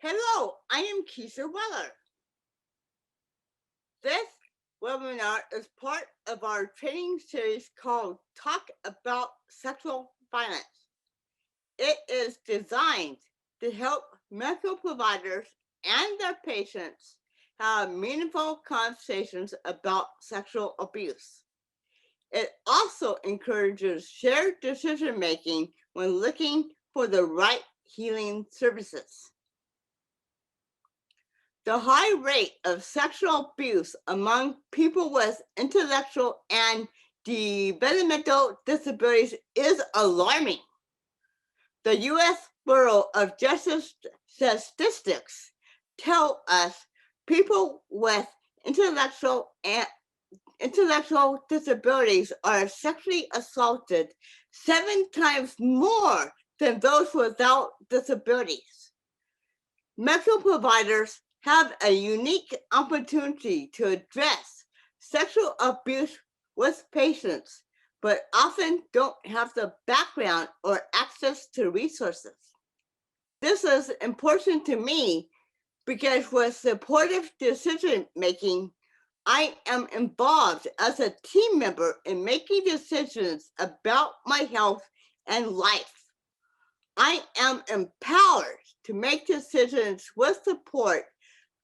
Hello, I am Keisha Weller. This webinar is part of our training series called Talk About Sexual Violence. It is designed to help medical providers and their patients have meaningful conversations about sexual abuse. It also encourages shared decision making when looking for the right healing services. The high rate of sexual abuse among people with intellectual and developmental disabilities is alarming. The U.S. Bureau of Justice statistics tell us people with intellectual disabilities are sexually assaulted 7 times more than those without disabilities. Medical providers have a unique opportunity to address sexual abuse with patients, but often don't have the background or access to resources. This is important to me because with supportive decision making, I am involved as a team member in making decisions about my health and life. I am empowered to make decisions with support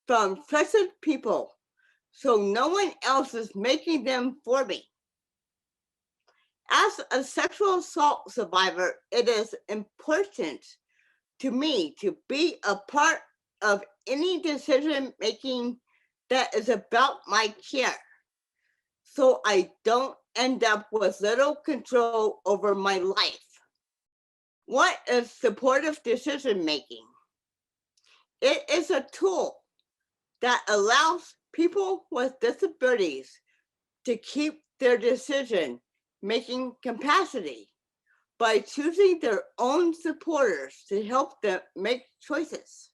from trusted people, so no one else is making them for me. As a sexual assault survivor, it is important to me to be a part of any decision making that is about my care, so I don't end up with little control over my life. What is supportive decision making? It is a tool that allows people with disabilities to keep their decision making capacity by choosing their own supporters to help them make choices.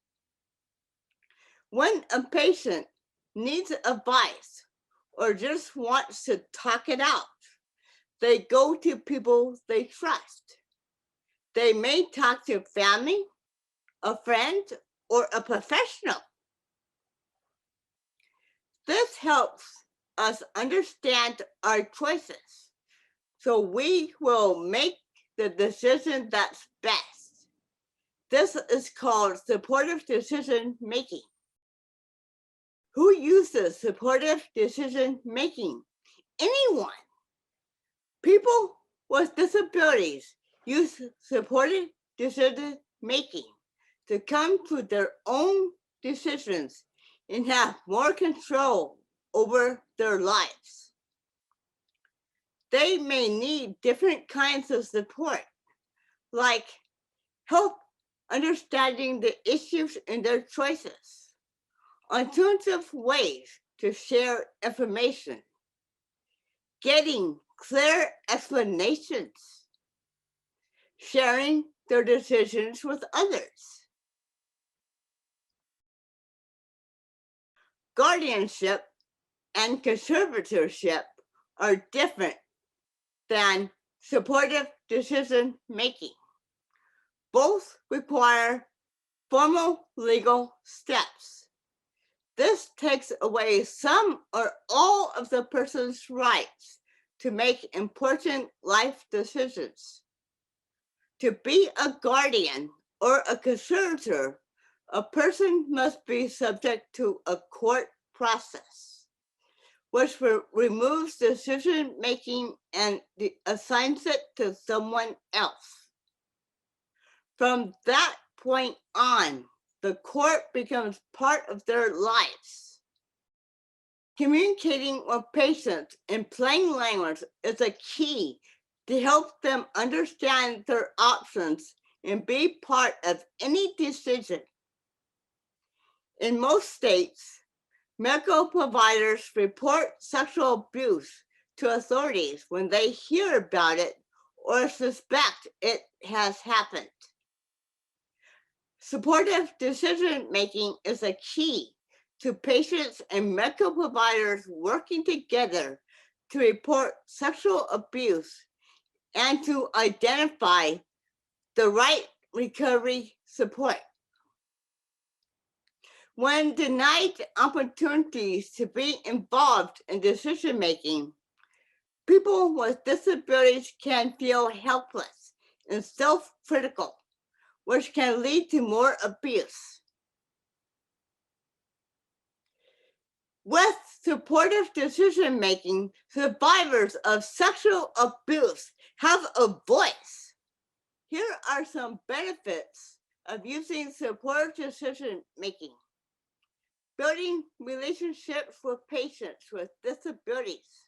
When a patient needs advice or just wants to talk it out, they go to people they trust. They may talk to family, a friend, or a professional. This helps us understand our choices, so we will make the decision that's best. This is called supportive decision making. Who uses supportive decision making? Anyone. People with disabilities use supportive decision making to come to their own decisions and have more control over their lives. They may need different kinds of support, like help understanding the issues in their choices, alternative ways to share information, getting clear explanations, sharing their decisions with others. Guardianship and conservatorship are different than supportive decision making. Both require formal legal steps. This takes away some or all of the person's rights to make important life decisions. To be a guardian or a conservator, a person must be subject to a court process, which removes decision making and assigns it to someone else. From that point on, the court becomes part of their lives. Communicating with patients in plain language is a key to help them understand their options and be part of any decision. In most states, medical providers report sexual abuse to authorities when they hear about it or suspect it has happened. Supportive decision making is a key to patients and medical providers working together to report sexual abuse and to identify the right recovery support. When denied opportunities to be involved in decision-making, people with disabilities can feel helpless and self-critical, which can lead to more abuse. With supportive decision-making, survivors of sexual abuse have a voice. Here are some benefits of using supportive decision-making. Building relationships with patients with disabilities.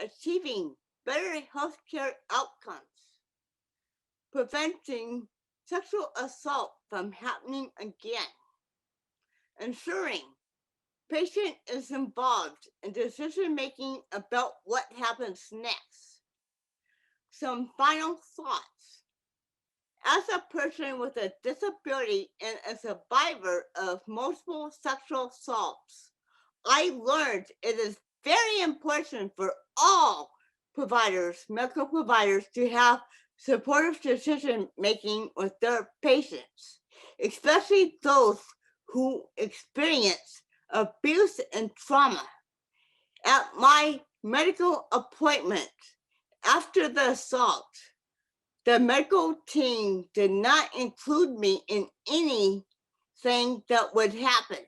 Achieving better healthcare outcomes. Preventing sexual assault from happening again. Ensuring patient is involved in decision-making about what happens next. Some final thoughts. As a person with a disability and a survivor of multiple sexual assaults, I learned it is very important for all providers, medical providers, to have supportive decision-making with their patients, especially those who experience abuse and trauma. At my medical appointment after the assault, the medical team did not include me in anything that would happen.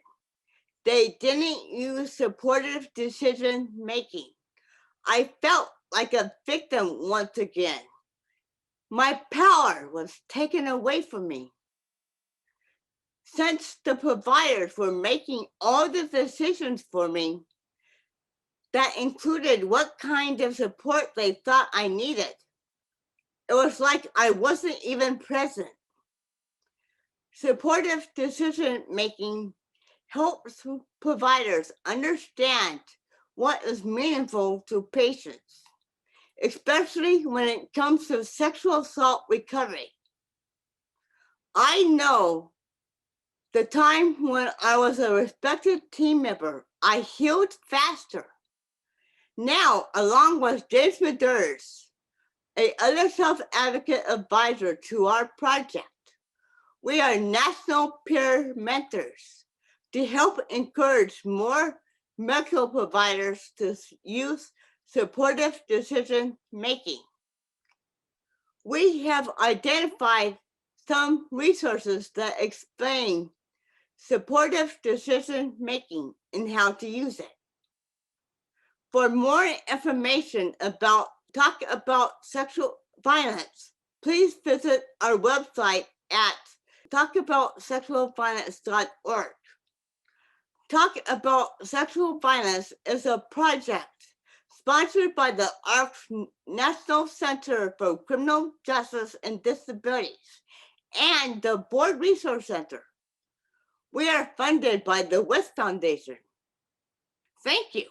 They didn't use supportive decision making. I felt like a victim once again. My power was taken away from me. Since the providers were making all the decisions for me, that included what kind of support they thought I needed, it was like I wasn't even present. Supportive decision making helps providers understand what is meaningful to patients, especially when it comes to sexual assault recovery. I know the time when I was a respected team member, I healed faster. Now, along with James Medeiros, a other self-advocate advisor to our project, we are national peer mentors to help encourage more medical providers to use supportive decision making. We have identified some resources that explain supportive decision making and how to use it. For more information about Talk About Sexual Violence, please visit our website at talkaboutsexualviolence.org. Talk About Sexual Violence is a project sponsored by the ARC's National Center for Criminal Justice and Disabilities and the Board Resource Center. We are funded by the West Foundation. Thank you.